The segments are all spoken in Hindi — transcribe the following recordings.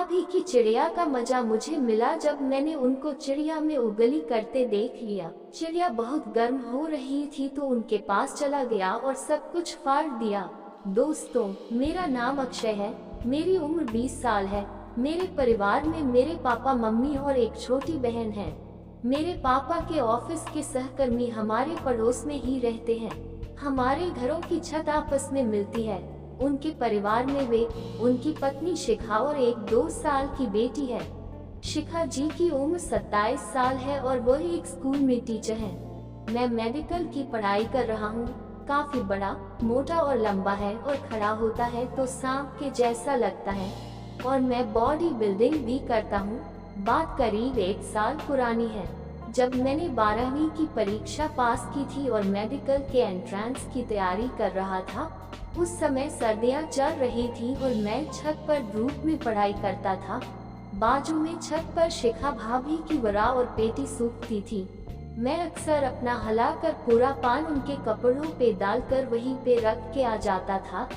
भाभी की चिड़िया का मजा मुझे मिला जब मैंने उनको चिड़िया में उगली करते देख लिया। चिड़िया बहुत गर्म हो रही थी तो उनके पास चला गया और सब कुछ फाड़ दिया। दोस्तों, मेरा नाम अक्षय है, मेरी उम्र 20 साल है। मेरे परिवार में मेरे पापा, मम्मी और एक छोटी बहन है। मेरे पापा के ऑफिस के सहकर्मी हमारे पड़ोस में ही रहते हैं। हमारे घरों की छत आपस में मिलती है। उनके परिवार में वे, उनकी पत्नी शिखा और एक 2 साल की बेटी है। शिखा जी की उम्र 27 साल है और वह एक स्कूल में टीचर है। मैं मेडिकल की पढ़ाई कर रहा हूँ। काफी बड़ा, मोटा और लंबा है और खड़ा होता है तो सांप के जैसा लगता है। और मैं बॉडी बिल्डिंग भी करता हूँ। बात करीब 1 साल पुरानी है, जब मैंने 12वीं की परीक्षा पास की थी और मेडिकल के एंट्रेंस की तैयारी कर रहा था। उस समय सर्दियां चल रही थी और मैं छत पर धूप में पढ़ाई करता था। बाजू में छत पर शिखा भाभी की वरा और पेटी सूखती थी। मैं अक्सर अपना हिलाकर पूरा पान उनके कपड़ों पे डालकर वहीं पे रख के आ जाता था।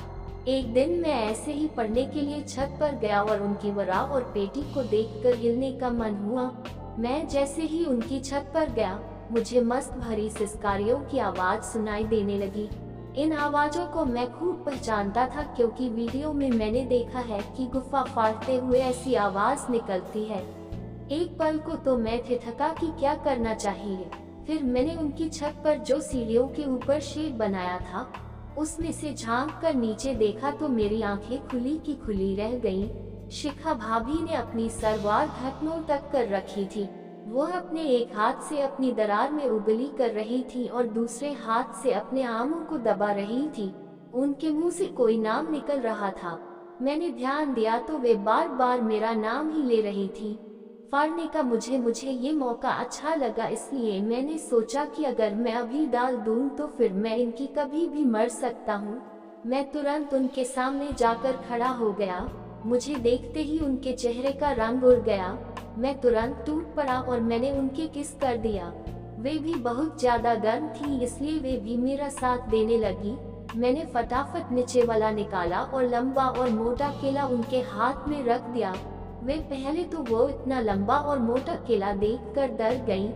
एक दिन मैं ऐसे ही पढ़ने के लिए छत पर गया और उनकी वरा और पेटी को देखकर हिलने का मन हुआ। मैं जैसे ही उनकी छत पर गया, मुझे मस्त भरी सिसकारियों की आवाज सुनाई देने लगी। इन आवाजों को मैं खूब पहचानता था क्योंकि वीडियो में मैंने देखा है कि गुफा फाड़ते हुए ऐसी आवाज निकलती है। एक पल को तो मैं ठिठका कि क्या करना चाहिए। फिर मैंने उनकी छत पर जो सीढ़ियों के ऊपर शेड बनाया था, उसमें से झांक कर नीचे देखा तो मेरी आंखें खुली की खुली रह गईं। शिखा भाभी ने अपनी सलवार घुटनों तक कर रखी थी। वह अपने एक हाथ से अपनी दरार में उंगली कर रही थी और दूसरे हाथ से अपने आमों को दबा रही थी। उनके मुंह से कोई नाम निकल रहा था। मैंने ध्यान दिया तो वे बार बार मेरा नाम ही ले रही थी। फाड़ने का मुझे ये मौका अच्छा लगा, इसलिए मैंने सोचा कि अगर मैं अभी डाल दूं तो फिर मैं इनकी कभी भी मर सकता हूँ। मैं तुरंत उनके सामने जाकर खड़ा हो गया। मुझे देखते ही उनके चेहरे का रंग उड़ गया। मैं तुरंत टूट पड़ा और मैंने उनके किस कर दिया। वे भी बहुत ज्यादा गर्म थी, इसलिए वे भी मेरा साथ देने लगी। मैंने फटाफट नीचे वाला निकाला और लंबा और मोटा केला उनके हाथ में रख दिया। वे पहले तो वो इतना लंबा और मोटा केला देखकर डर गईं,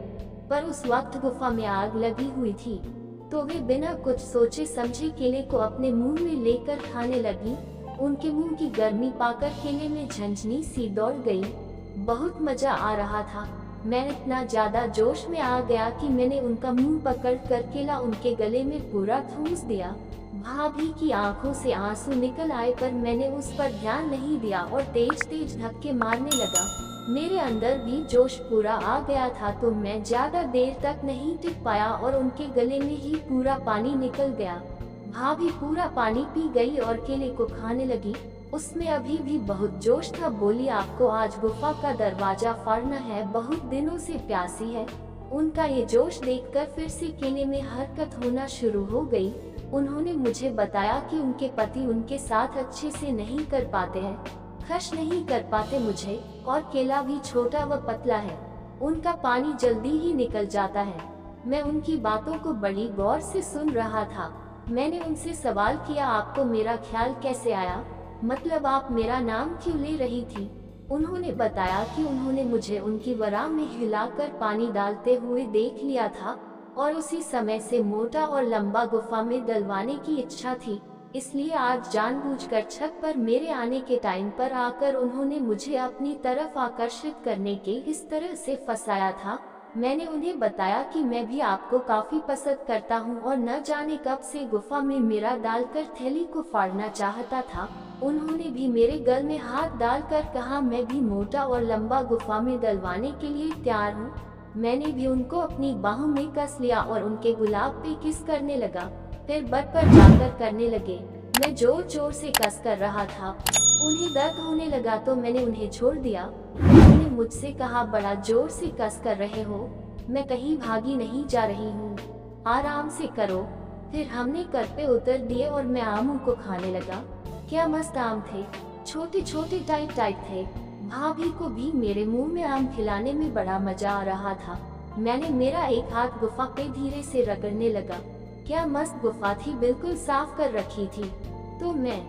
पर उस वक्त गुफा में आग लगी हुई थी तो वे बिना कुछ सोचे समझे केले को अपने मुंह में लेकर खाने लगी। उनके मुंह की गर्मी पाकर केले में झंझनी सी दौड़ गई। बहुत मजा आ रहा था। मैं इतना ज्यादा जोश में आ गया कि मैंने उनका मुंह पकड़कर केला उनके गले में पूरा ठूंस दिया। भाभी की आंखों से आंसू निकल आए, पर मैंने उस पर ध्यान नहीं दिया और तेज तेज धक्के मारने लगा। मेरे अंदर भी जोश पूरा आ गया था तो मैं ज्यादा देर तक नहीं टिक पाया और उनके गले में ही पूरा पानी निकल गया। भाभी पूरा पानी पी गई और केले को खाने लगी। उसमें अभी भी बहुत जोश था। बोली, आपको आज गुफा का दरवाजा फाड़ना है, बहुत दिनों से प्यासी है। उनका ये जोश देखकर फिर से केले में हरकत होना शुरू हो गई। उन्होंने मुझे बताया कि उनके पति उनके साथ अच्छे से नहीं कर पाते हैं, खश नहीं कर पाते मुझे, और केला भी छोटा व पतला है, उनका पानी जल्दी ही निकल जाता है। मैं उनकी बातों को बड़ी गौर से सुन रहा था। मैंने उनसे सवाल किया, आपको मेरा ख्याल कैसे आया? मतलब आप मेरा नाम क्यों ले रही थी? उन्होंने बताया कि उन्होंने मुझे उनकी वरा में हिलाकर पानी डालते हुए देख लिया था और उसी समय से मोटा और लंबा गुफा में डलवाने की इच्छा थी। इसलिए आज जानबूझकर छत पर मेरे आने के टाइम पर आकर उन्होंने मुझे अपनी तरफ आकर्षित करने के इस तरह से फंसाया था। मैंने उन्हें बताया कि मैं भी आपको काफी पसंद करता हूं और न जाने कब से गुफा में मेरा डालकर थैली को फाड़ना चाहता था। उन्होंने भी मेरे गल में हाथ डालकर कहा, मैं भी मोटा और लंबा गुफा में डलवाने के लिए तैयार हूँ। मैंने भी उनको अपनी बाहों में कस लिया और उनके गुलाब पे किस करने लगा। फिर बट पर जाकर करने लगे। मैं जोर जोर से कस कर रहा था। उन्हें दर्द होने लगा तो मैंने उन्हें छोड़ दिया। उन्होंने मुझसे कहा, बड़ा जोर से कस कर रहे हो, मैं कहीं भागी नहीं जा रही हूँ, आराम से करो। फिर हमने कर पे उतर दिए और मैं आमों को खाने लगा। क्या मस्त आम थे, छोटे छोटे टाइट टाइट थे। भाभी को भी मेरे मुंह में आम खिलाने में बड़ा मजा आ रहा था। मैंने मेरा एक हाथ गुफा पे धीरे से रगड़ने लगा। क्या मस्त गुफा थी, बिल्कुल साफ कर रखी थी। तो मैं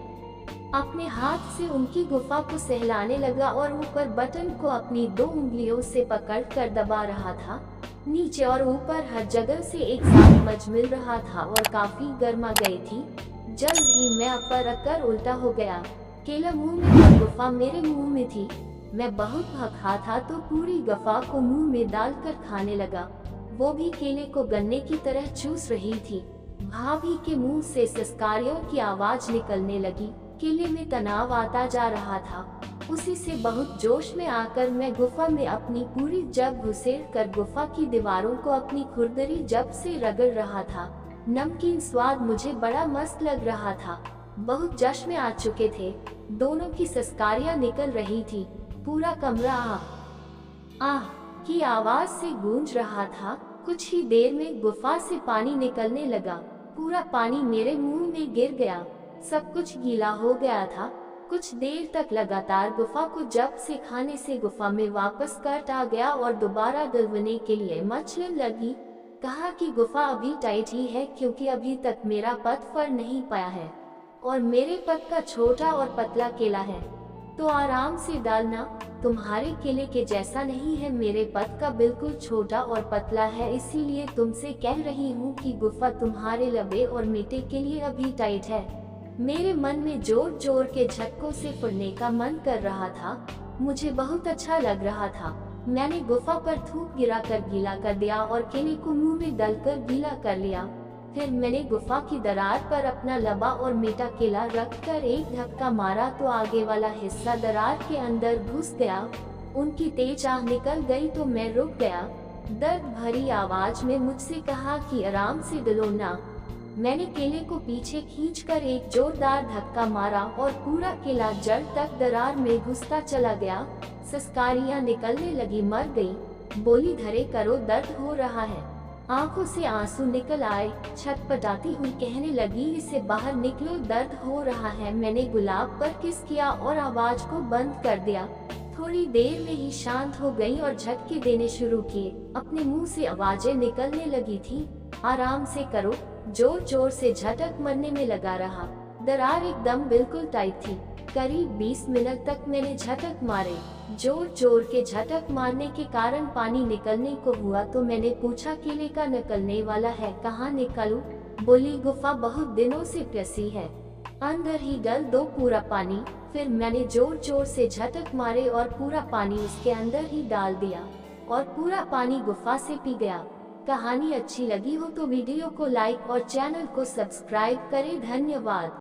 अपने हाथ से उनकी गुफा को सहलाने लगा और ऊपर बटन को अपनी 2 उंगलियों से पकड़कर दबा रहा था। नीचे और ऊपर हर जगह से एक साथ मच मिल रहा था और काफी गर्मा गई थी। जल्द ही मैं अपर अकर उल्टा हो गया। केला मुंह में और गुफा मेरे मुंह में थी। मैं बहुत भखा था तो पूरी गुफा को मुंह में डालकर खाने लगा। वो भी केले को गन्ने की तरह चूस रही थी। भाभी के मुंह से सिसकारियों की आवाज निकलने लगी। केले में तनाव आता जा रहा था। उसी से बहुत जोश में आकर मैं गुफा में अपनी पूरी जब घुसेड़ कर गुफा की दीवारों को अपनी खुरदरी जब से रगड़ रहा था। नमकीन स्वाद मुझे बड़ा मस्त लग रहा था। बहुत जश्न में आ चुके थे। दोनों की सिसकारियां निकल रही थी। पूरा कमरा आह की आवाज से गूंज रहा था। कुछ ही देर में गुफा से पानी निकलने लगा। पूरा पानी मेरे मुंह में गिर गया। सब कुछ गीला हो गया था। कुछ देर तक लगातार गुफा को जब से खाने से गुफा में वापस कट आ गया और दोबारा डलवने के लिए मचलने लगी। कहा कि गुफा अभी टाइट ही है क्योंकि अभी तक मेरा पद फर नहीं पाया है और मेरे पद का छोटा और पतला केला है, तो आराम से डालना। तुम्हारे केले के जैसा नहीं है, मेरे पद का बिल्कुल छोटा और पतला है, इसीलिए तुमसे कह रही हूँ कि गुफा तुम्हारे लबे और मीठे के लिए अभी टाइट है। मेरे मन में जोर जोर के झटकों से फुड़ने का मन कर रहा था। मुझे बहुत अच्छा लग रहा था। मैंने गुफा पर थूक गिरा कर गीला कर दिया और केले को मुंह में डालकर गीला कर लिया। फिर मैंने गुफा की दरार पर अपना लबा और मीठा केला रखकर एक धक्का मारा तो आगे वाला हिस्सा दरार के अंदर घुस गया। उनकी तेज आह निकल गई तो मैं रुक गया। दर्द भरी आवाज में मुझसे कहा कि आराम से डलो ना। मैंने केले को पीछे खींचकर एक जोरदार धक्का मारा और पूरा केला जड़ तक दरार में घुसता चला गया। सिसकारियां निकलने लगी। मर गई। बोली धरे करो, दर्द हो रहा है। आंखों से आंसू निकल आए। छटपटाती हुई कहने लगी, इसे बाहर निकलो, दर्द हो रहा है। मैंने गुलाब पर किस किया और आवाज को बंद कर दिया। थोड़ी देर में ही शांत हो गई और झटके देने शुरू किए। अपने मुंह से आवाजें निकलने लगी थी। आराम से करो। जोर जोर से झटक मरने में लगा रहा। दरार एकदम बिल्कुल टाइट थी। करीब 20 मिनट तक मैंने झटक मारे। जोर जोर के झटक मारने के कारण पानी निकलने को हुआ तो मैंने पूछा, केले का निकलने वाला है, कहाँ निकालूं? बोली, गुफा बहुत दिनों से प्यासी है, अंदर ही डाल दो पूरा पानी। फिर मैंने जोर जोर से झटक मारे और पूरा पानी उसके अंदर ही डाल दिया और पूरा पानी गुफा से पी गया। कहानी अच्छी लगी हो तो वीडियो को लाइक और चैनल को सब्सक्राइब करें। धन्यवाद।